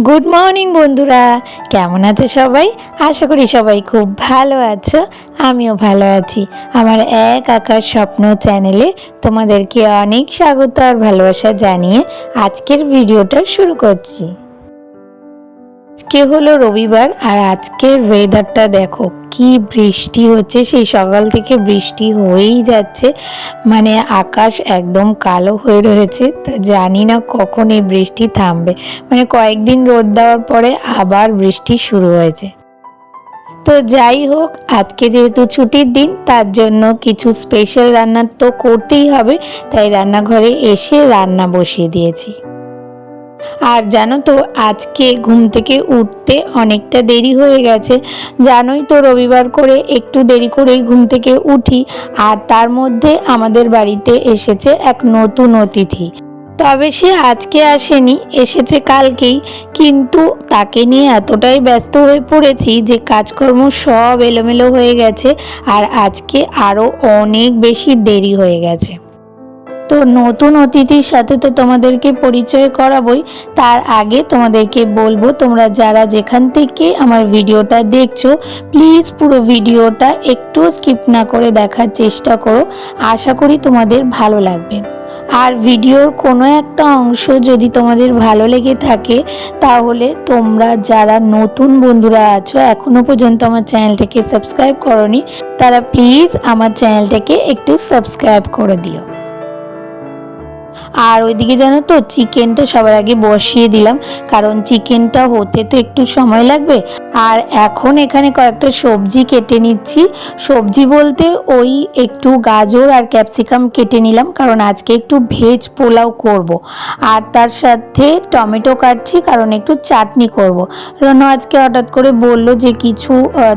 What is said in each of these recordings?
Good morning বন্ধুরা, কেমন আছো সবাই? আশা করি সবাই খুব ভালো আছো। আমিও ভালো আছি। আমার এক আকাশ স্বপ্ন চ্যানেলে তোমাদেরকে অনেক স্বাগত আর ভালোবাসা জানিয়ে আজকের ভিডিওটা শুরু করছি। আজকে হলো রবিবার আর আজকের ওয়েদারটা দেখো, কি বৃষ্টি হচ্ছে। সেই সকাল থেকে বৃষ্টি হয়েই যাচ্ছে, মানে আকাশ একদম কালো হয়ে রয়েছে। তো জানি না কখন এই বৃষ্টি থামবে, মানে কয়েকদিন রোদ দেওয়ার পরে আবার বৃষ্টি শুরু হয়েছে। তো যাই হোক, আজকে যেহেতু ছুটির দিন তার জন্য কিছু স্পেশাল রান্না তো করতেই হবে, তাই রান্নাঘরে এসে রান্না বসিয়ে দিয়েছি। আর জানো তো, আজকে ঘুম থেকে উঠতে অনেকটা দেরি হয়ে গেছে। জানোই তো, রবিবার করে একটু দেরি করেই ঘুম থেকে উঠি। আর তার মধ্যে আমাদের বাড়িতে এসেছে এক নতুন অতিথি। তবে সে আজকে আসেনি, এসেছে কালকেই। কিন্তু তাকে নিয়ে এতটাই ব্যস্ত হয়ে পড়েছি যে কাজকর্ম সব এলোমেলো হয়ে গেছে। আর আজকে আরও অনেক বেশি দেরি হয়ে গেছে। তো নতুন অতিথির সাথে তো তোমাদেরকে পরিচয় করাবই। তার আগে তোমাদেরকে বলবো, তোমরা যারা যেখান থেকে আমার ভিডিওটা দেখছো, প্লিজ পুরো ভিডিওটা একটু স্কিপ না করে দেখার চেষ্টা করো। আশা করি তোমাদের ভালো লাগবে। আর ভিডিওর কোনো একটা অংশ যদি তোমাদের ভালো লেগে থাকে, তাহলে তোমরা যারা নতুন বন্ধুরা আছো, এখনো পর্যন্ত আমার চ্যানেলটাকে সাবস্ক্রাইব করোনি, তারা প্লিজ আমার চ্যানেলটাকে একটু সাবস্ক্রাইব করে দিও। আর ওইদিকে জানো তো, চিকেনটা সবার আগে বসিয়ে দিলাম, কারণ চিকেনটা হতে তো একটু সময় লাগবে। আর এখন এখানে কয়েকটা সবজি কেটে নিচ্ছি। সবজি বলতে ওই একটু গাজর আর ক্যাপসিকাম কেটে নিলাম, কারণ আজকে একটু ভেজ পোলাও করব। আর তার সাথে টমেটো কাটছি, কারণ একটু চাটনি করব। রনো আজকে হঠাৎ করে বলল যে কিছু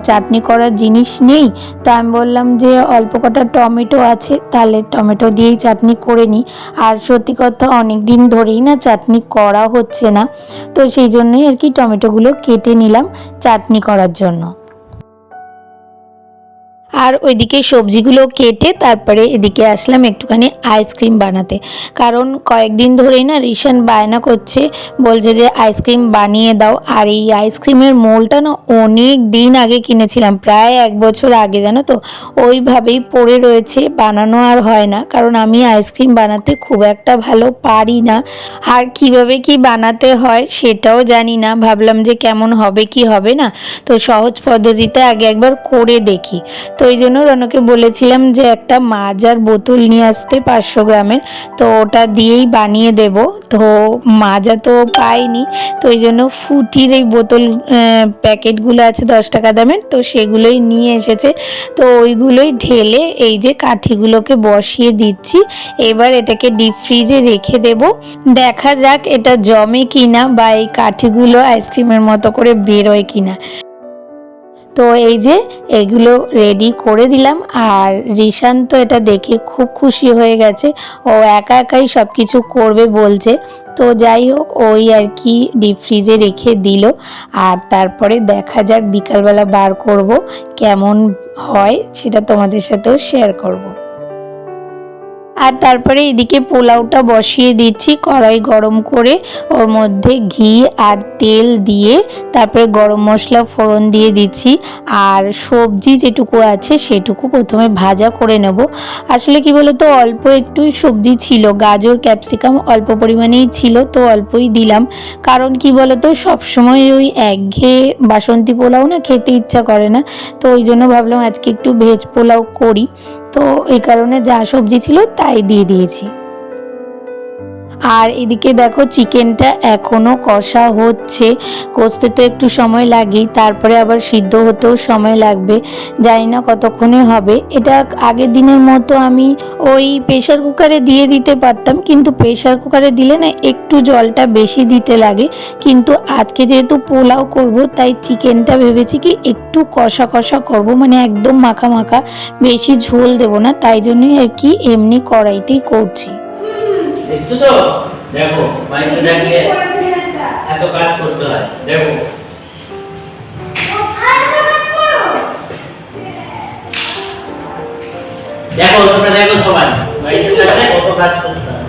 চাটনি করার জিনিস নেই। তো আমি বললাম যে অল্প কটা টমেটো আছে, তাহলে টমেটো দিয়েই চাটনি করে নিই। আর সত্যি কথা, অনেক দিন ধরেই না চাটনি করা হচ্ছে না, তো সেই জন্যই আর কি টমেটোগুলো কেটে নিলাম চাটনি করার জন্য। আর ওইদিকে সবজিগুলো কেটে তারপরে এদিকে আসলাম একটুখানি আইসক্রিম বানাতে, কারণ কয়েকদিন ধরেই না রিশান বায়না করছে, বলছে যে আইসক্রিম বানিয়ে দাও। আর এই আইসক্রিমের মোলটা না অনেক দিন আগে কিনেছিলাম, প্রায় 1 বছর আগে, জানো তো। ওইভাবেই পড়ে রয়েছে, বানানো আর হয় না, কারণ আমি আইসক্রিম বানাতে খুব একটা ভালো পারি না। আর কিভাবে কি বানাতে হয় সেটাও জানি না। ভাবলাম যে কেমন হবে কি হবে না, তো সহজ পদ্ধতিতে আগে একবার করে দেখি। তো ওই জন্য রনকে বলেছিলাম যে একটা মাজার বোতল নিয়ে আসতে 500 গ্রামের, তো ওটা দিয়েই বানিয়ে দেব। তো মাজা তো পাইনি, তো ওই জন্য ফুটির এই বোতল প্যাকেটগুলো আছে 10 টাকা দামের, তো সেগুলোই নিয়ে এসেছে। তো ওইগুলোই ঢেলে এই যে কাঠিগুলোকে বসিয়ে দিচ্ছি। এবার এটাকে ডিপ ফ্রিজে রেখে দেব, দেখা যাক এটা জমে কিনা বা এই কাঠিগুলো আইসক্রিমের মতো করে বেরোয় কিনা। তো এই যে এগুলো রেডি করে দিলাম। আর রিশান তো এটা দেখে খুব খুশি হয়ে গেছে, ও একা একাই সব কিছু করবে বলছে। তো যাই হোক, ওই আর কি ডিপ ফ্রিজে রেখে দিল। আর তারপরে দেখা যাক বিকালবেলা বার করব, কেমন হয় সেটা তোমাদের সাথেও শেয়ার করব। আর তারপরে এদিকে পোলাওটা বসিয়ে দিচ্ছি, কড়াই গরম করে ওর মধ্যে ঘি আর তেল দিয়ে তারপরে গরম মশলা ফোড়ন দিয়ে দিচ্ছি। আর সবজি যেটুকু আছে সেটুকু প্রথমে ভাজা করে নেব। আসলে কি বলতো, অল্প একটুই সবজি ছিল, গাজর ক্যাপসিকাম অল্প পরিমাণেই ছিল, তো অল্পই দিলাম। কারণ কি বলতো, সবসময় ওই একঘেয়ে বাসন্তী পোলাও না খেতে ইচ্ছা করে না, তো ওই জন্য ভাবলাম আজকে একটু ভেজ পোলাও করি। তো এই কারণে যা সবজি ছিল তাই দিয়ে দিয়েছি। আর এদিকে দেখো, চিকেনটা এখনো কষা হচ্ছে, কষতে তো একটু সময় লাগেই, তারপরে আবার সিদ্ধ হতেও সময় লাগবে, জানি না কতক্ষণে হবে। এটা আগের দিনের মতো আমি ওই প্রেশার কুকারে দিয়ে দিতে পারতাম, কিন্তু প্রেশার কুকারে দিলে না একটু জলটা বেশি দিতে লাগে। কিন্তু আজকে যেহেতু পোলাও করব, তাই চিকেনটা ভেবেছি কি একটু কষা কষা করব, মানে একদম মাখা মাখা, বেশি ঝোল দেব না, তাই জন্যই আর কি এমনি কড়াইতেই করছি। দেখছো তো, দেখো বাড়িতে থাকলে এত কাজ করতে হয়। দেখো দেখো তোমরা দেখো, সবাই বাড়িতে থাকলে কত কাজ করতে হয়।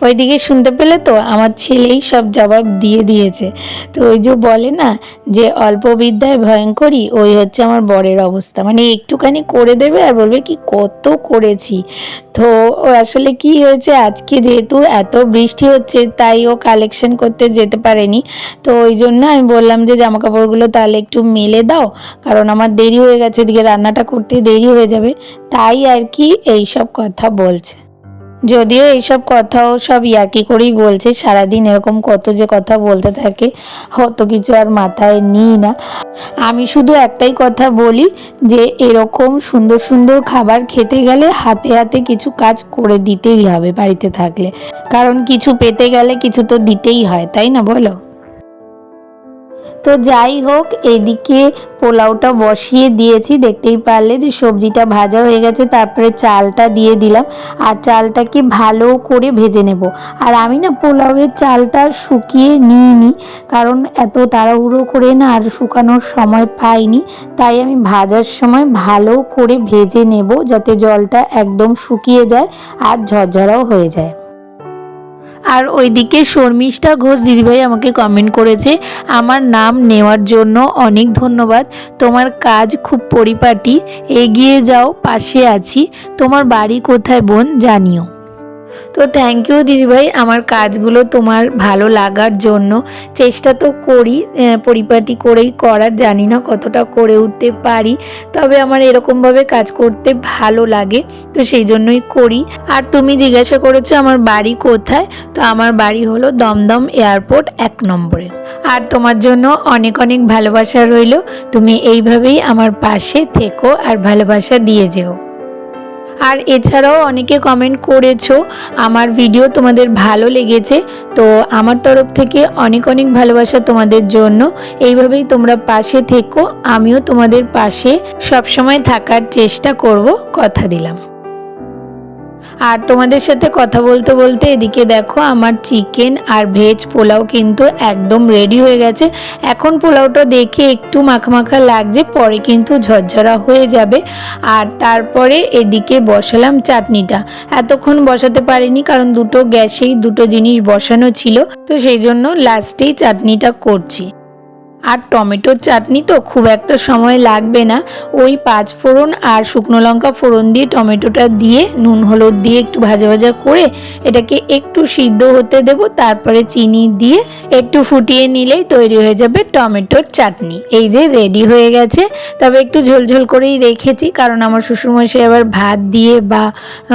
ওইদিকে শুনতে পেলে তো আমার ছেলেই সব জবাব দিয়ে দিয়েছে। তো ওই যে বলে না যে অল্প বিদ্যায় ভয়ঙ্করী, ওই হচ্ছে আমার বরের অবস্থা। মানে একটুখানি করে দেবে আর বলবে কি কত করেছি। তো ও আসলে কি হয়েছে, আজকে যেহেতু এত বৃষ্টি হচ্ছে তাই ও কালেকশন করতে যেতে পারেনি। তো ওই জন্য আমি বললাম যে জামা কাপড়গুলো তাহলে একটু মেলে দাও, কারণ আমার দেরি হয়ে গেছে, ওদিকে রান্নাটা করতে দেরি হয়ে যাবে। তাই আর কি এইসব কথা বলছে। যদিও এইসব কথাও সব ইয়ার্কি করেই বলছে, সারাদিন এরকম কত যে কথা বলতে থাকে, অত কিছু আর মাথায় নিই না। আমি শুধু একটাই কথা বলি যে এরকম সুন্দর সুন্দর খাবার খেতে গেলে হাতে হাতে কিছু কাজ করে দিতেই হবে বাড়িতে থাকলে, কারণ কিছু পেতে গেলে কিছু তো দিতেই হয়, তাই না বলো? তো যাই হোক, এদিকে পোলাওটা বসিয়ে দিয়েছি, দেখতেই পারলে যে সবজিটা ভাজা হয়ে গেছে, তারপরে চালটা দিয়ে দিলাম আর চালটাকে ভালো করে ভেজে নেব। আর আমি না পোলাওয়ের চালটা শুকিয়ে নিইনি, কারণ এত তাড়াহুড়ো করে না আর শুকানোর সময় পাইনি, তাই আমি ভাজার সময় ভালো করে ভেজে নেব যাতে জলটা একদম শুকিয়ে যায় আর ঝরঝরাও হয়ে যায়। আর ওইদিকে শর্মিষ্ঠা ঘোষ দিদিভাই আমাকে কমেন্ট করেছে, আমার নাম নেওয়ার জন্য অনেক ধন্যবাদ, তোমার কাজ খুব পরিপাটি, এগিয়ে যাও, পাশে আছি, তোমার বাড়ি কোথায় বোন জানিও। তো থ্যাংক ইউ দিদিভাই, আমার কাজগুলো তোমার ভালো লাগার জন্য। চেষ্টা তো করি পরিপাটি করেই করার, জানি না কতটা করে উঠতে পারি, তবে আমার এরকমভাবে কাজ করতে ভালো লাগে, তো সেই জন্যই করি। আর তুমি জিজ্ঞাসা করেছো আমার বাড়ি কোথায়, তো আমার বাড়ি হলো দমদম এয়ারপোর্ট 1 নম্বরে। আর তোমার জন্য অনেক অনেক ভালোবাসা রইল, তুমি এইভাবেই আমার পাশে থেকো আর ভালোবাসা দিয়ে যেও। আর এছাড়াও অনেকে কমেন্ট করেছো আমার ভিডিও তোমাদের ভালো লেগেছে, তো আমার তরফ থেকে অনেক অনেক ভালোবাসা তোমাদের জন্য। এইভাবেই তোমরা পাশে থেকো, আমিও তোমাদের পাশে সবসময় থাকার চেষ্টা করব, কথা দিলাম। আর তোমাদের সাথে কথা বলতে বলতে এদিকে দেখো আমার চিকেন আর ভেজ পোলাও কিন্তু একদম রেডি হয়ে গেছে। এখন পোলাওটা দেখে একটু মাখা মাখা লাগছে, পরে কিন্তু ঝরঝরা হয়ে যাবে। আর তারপরে এদিকে বসালাম চাটনিটা, এতক্ষণ বসাতে পারিনি কারণ দুটো গ্যাসেই দুটো জিনিস বসানো ছিল, তো সেই জন্য লাস্টেই চাটনিটা করছি। আর টমেটোর চাটনি তো খুব একটা সময় লাগবে না, ওই 5 ফোড়ন আর শুকনো লঙ্কা ফোড়ন দিয়ে টমেটোটা দিয়ে নুন হলুদ দিয়ে একটু ভাজা ভাজা করে এটাকে একটু সিদ্ধ হতে দেব, তারপরে চিনি দিয়ে একটু ফুটিয়ে নিলেই তৈরি হয়ে যাবে টমেটোর চাটনি। এই যে রেডি হয়ে গেছে, তবে একটু ঝোলঝোল করেই রেখেছি কারণ আমার শ্বশুরমশাই আবার ভাত দিয়ে বা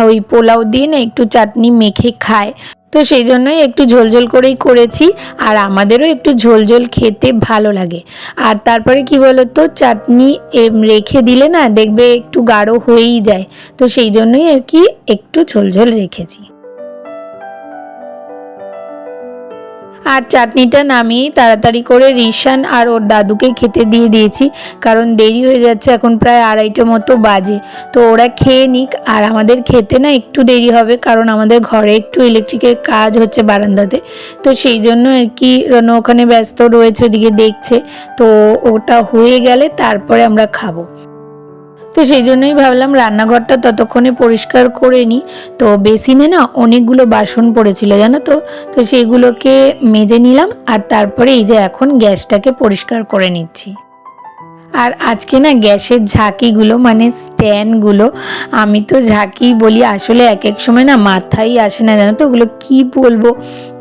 ওই পোলাও দিয়ে না একটু চাটনি মেখে খায়, তো সেই জন্যই একটু ঝোলঝোল করেই করেছি। আর আমাদেরও একটু ঝোলঝোল খেতে ভালো লাগে। আর তারপরে কি বলতো, চাটনি রেখে দিলে না দেখবে একটু গাঢ় হয়েই যায়, তো সেই জন্যই আর কি একটু ঝোলঝোল রেখেছি। আর চাটনিটা নামিয়ে তাড়াতাড়ি করে রিশান আর ওর দাদুকে খেতে দিয়ে দিয়েছি, কারণ দেরি হয়ে যাচ্ছে, এখন প্রায় 2:30 মতো বাজে, তো ওরা খেয়ে নিক। আর আমাদের খেতে না একটু দেরি হবে কারণ আমাদের ঘরে একটু ইলেকট্রিকের কাজ হচ্ছে বারান্দাতে, তো সেই জন্য আর কি রনো ওখানে ব্যস্ত রয়েছে, ওদিকে দেখছে, তো ওটা হয়ে গেলে তারপরে আমরা খাবো। তো সেই জন্যই ভাবলাম রান্নাঘরটা ততক্ষণে পরিষ্কার করে নিই। তো বেসিনে না অনেকগুলো বাসন পড়েছিল জানো তো, তো সেইগুলোকে মেজে নিলাম আর তারপরে এই যে এখন গ্যাসটাকে পরিষ্কার করে নিচ্ছি। আর আজকে না গ্যাসের ঝাঁকিগুলো মানে স্ট্যান্ডগুলো, আমি তো ঝাঁকি বলি, আসলে এক এক সময় না মাথায় আসে না জানো তো ওগুলো কি বলবো।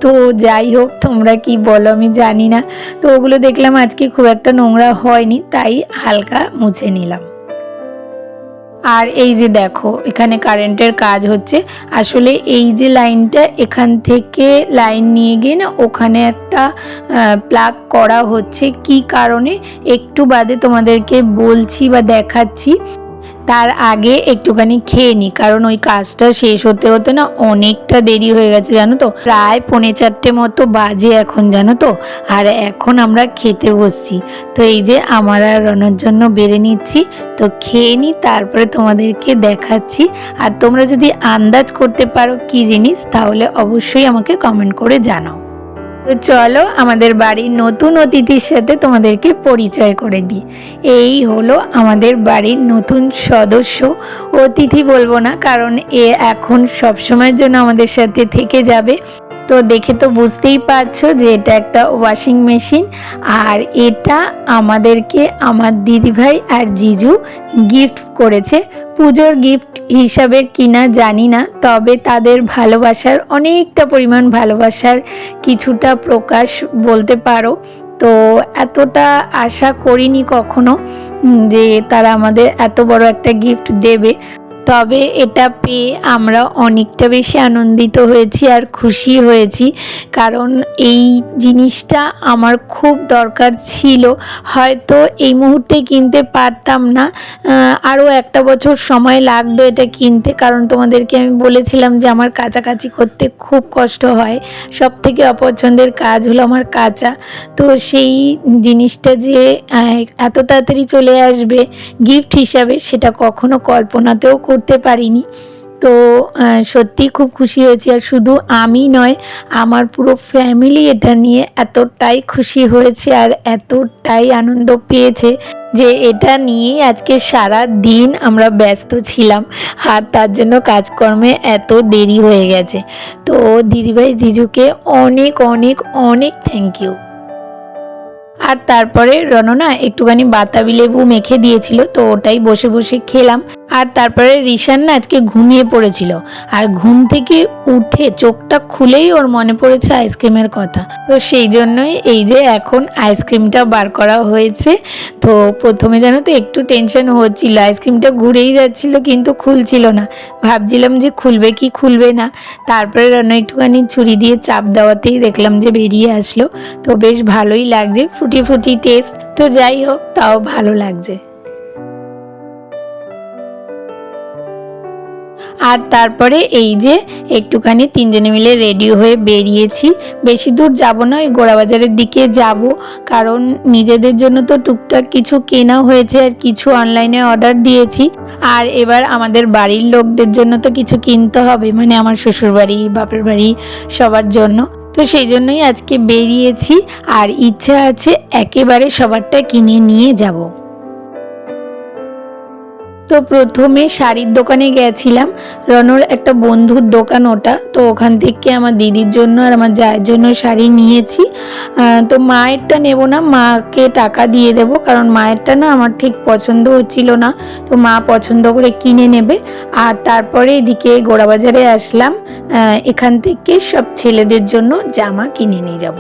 তো যাই হোক, তোমরা কি বলো আমি জানি না। তো ওগুলো দেখলাম আজকে খুব একটা নোংরা হয়নি, তাই হালকা মুছে নিলাম। আর এই যে দেখো এখানে কারেন্টের কাজ হচ্ছে, আসলে এই যে লাইনটা এখান থেকে লাইন নিয়ে গিয়ে না ওখানে একটা প্লাগ করা হচ্ছে, কি কারণে একটু বাদে তোমাদেরকে বলছি বা দেখাচ্ছি। তার আগে একটুখানি খেয়ে নিই, কারণ ওই কাজটা শেষ হতে হতে না অনেকটা দেরি হয়ে গেছে জানো তো, প্রায় 3:45 মতো বাজে এখন জানো তো। আর এখন আমরা খেতে বসছি, তো এই যে আমার আর রনর জন্য বেড়ে নিচ্ছি, তো খেয়ে নিই তারপরে তোমাদেরকে দেখাচ্ছি। আর তোমরা যদি আন্দাজ করতে পারো কি জিনিস তাহলে অবশ্যই আমাকে কমেন্ট করে জানাও। তো তো চলো আমাদের বাড়ির নতুন অতিথির সাথে তোমাদেরকে পরিচয় করে দিই। এই হলো আমাদের বাড়ির নতুন সদস্য। অতিথি বলবো না, কারণ এ এখন সবসময়ের জন্য আমাদের সাথে থেকে যাবে। তো দেখে তো বুঝতেই পারছো যে এটা একটা ওয়াশিং মেশিন, আর এটা আমাদেরকে আমার দিদিভাই আর জিজু গিফট করেছে। পুজোর গিফট হিসাবে কিনা জানি না, তবে তাদের ভালোবাসার অনেকটা পরিমাণ ভালোবাসার কিছুটা প্রকাশ বলতে পারো। তো এতটা আশা করিনি কখনো যে তারা আমাদের এত বড় একটা গিফট দেবে। তবে এটা পেয়ে আমরা অনেকটা বেশি আনন্দিত হয়েছি আর খুশি হয়েছি, কারণ এই জিনিসটা আমার খুব দরকার ছিল। হয়তো এই মুহূর্তে কিনতে পারতাম না, আরও একটা বছর সময় লাগবে এটা কিনতে, কারণ তোমাদেরকে আমি বলেছিলাম যে আমার কাচাকাচি করতে খুব কষ্ট হয়। সব থেকে অপছন্দের কাজ হলো আমার কাচা। তো সেই জিনিসটা যে এত তাড়াতাড়ি চলে আসবে গিফট হিসাবে, সেটা কখনো কল্পনাতেও করতে পারিনি। তো সত্যি খুব খুশি হয়েছি। আর শুধু আমি নয়, আমার পুরো ফ্যামিলি এটা নিয়ে এতটাই খুশি হয়েছে আর এতটাই আনন্দ পেয়েছে যে এটা নিয়েই আজকে সারা দিন আমরা ব্যস্ত ছিলাম, আর তার জন্য কাজকর্মে এত দেরি হয়ে গেছে। তো দিদিভাই জিজুকে অনেক অনেক অনেক থ্যাংক ইউ। আর তারপরে রননা একটুখানি বাতাবি লেবু মেখে দিয়েছিল, তো ওটাই বসে বসে খেলাম। আর তারপরে রিশান না আজকে ঘুমিয়ে পড়েছিল, আর ঘুম থেকে উঠে চোখটা খুলেই ওর মনে পড়েছে আইসক্রিমের কথা। তো সেই জন্যই এই যে এখন আইসক্রিমটা বার করা হয়েছে। তো প্রথমে জানো তো একটু টেনশন হচ্ছিল, আইসক্রিমটা ঘুরেই যাচ্ছিল কিন্তু খুলছিল না, ভাবছিলাম যে খুলবে কি খুলবে না। তারপরে রান্না একটুখানি ছুরি দিয়ে চাপ দেওয়াতেই দেখলাম যে বেরিয়ে আসলো। তো বেশ ভালোই লাগছে, ফুটি ফুটি টেস্ট। তো যাই হোক, তাও ভালো লাগছে। আর তারপরে এই যে একটুখানি তিনজনে মিলে রেডি হয়ে বেরিয়েছি। বেশি দূর যাব না, ওই গোড়াবাজারের দিকে যাব, কারণ নিজেদের জন্য তো টুকটাক কিছু কেনা হয়েছে আর কিছু অনলাইনে অর্ডার দিয়েছি। আর এবার আমাদের বাড়ির লোকদের জন্য তো কিছু কিনতে হবে, মানে আমার শ্বশুরবাড়ি, বাপের বাড়ি, সবার জন্য। তো সেই জন্যই আজকে বেরিয়েছি, আর ইচ্ছা আছে একেবারে সবারটা কিনে নিয়ে যাব। তো প্রথমে শাড়ির দোকানে গেছিলাম, রনর একটা বন্ধুর দোকান ওটা। তো ওখান থেকে আমার দিদির জন্য আর আমার জায়ের জন্য শাড়ি নিয়েছি। তো মায়েরটা নেব না, মাকে টাকা দিয়ে দেবো, কারণ মায়েরটা না আমার ঠিক পছন্দ হচ্ছিল না। তো মা পছন্দ করে কিনে নেবে। আর তারপরে এদিকে গোড়াবাজারে আসলাম, এখান থেকে সব ছেলেদের জন্য জামা কিনে নিয়ে যাব।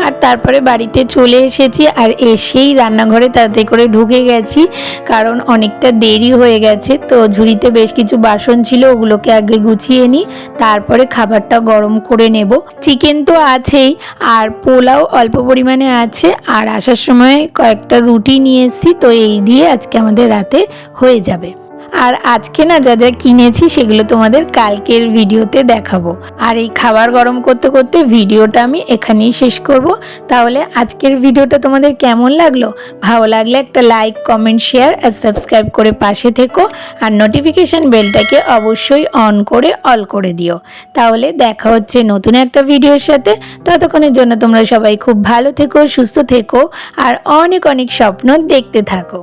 আর তারপরে বাড়িতে চলে এসেছি, আর এসেই রান্নাঘরে তাড়াতাড়ি করে ঢুকে গেছি, কারণ অনেকটা দেরি হয়ে গেছে। তো ঝুড়িতে বেশ কিছু বাসন ছিল, ওগুলোকে আগে গুছিয়ে নিই, তারপরে খাবারটা গরম করে নেব। চিকেন তো আছেই, আর পোলাও অল্প পরিমাণে আছে, আর আসার সময় কয়েকটা রুটি নিয়ে এসেছি। তো এই দিয়ে আজকে আমাদের রাতে হয়ে যাবে। আর আজকে না যা যা কিনেছি সেগুলো তোমাদের কালকের ভিডিওতে দেখাবো। আর এই খাবার গরম করতে করতে ভিডিওটা আমি এখানেই শেষ করব। তাহলে আজকের ভিডিওটা তোমাদের কেমন লাগলো? ভালো লাগলে একটা লাইক, কমেন্ট, শেয়ার আর সাবস্ক্রাইব করে পাশে থেকো, আর নোটিফিকেশন বেলটাকে অবশ্যই অন করে অল করে দিও। তাহলে দেখা হচ্ছে নতুন একটা ভিডিওর সাথে। ততক্ষণের জন্য তোমরা সবাই খুব ভালো থেকো, সুস্থ থেকো, আর অনেক অনেক স্বপ্ন দেখতে থাকো।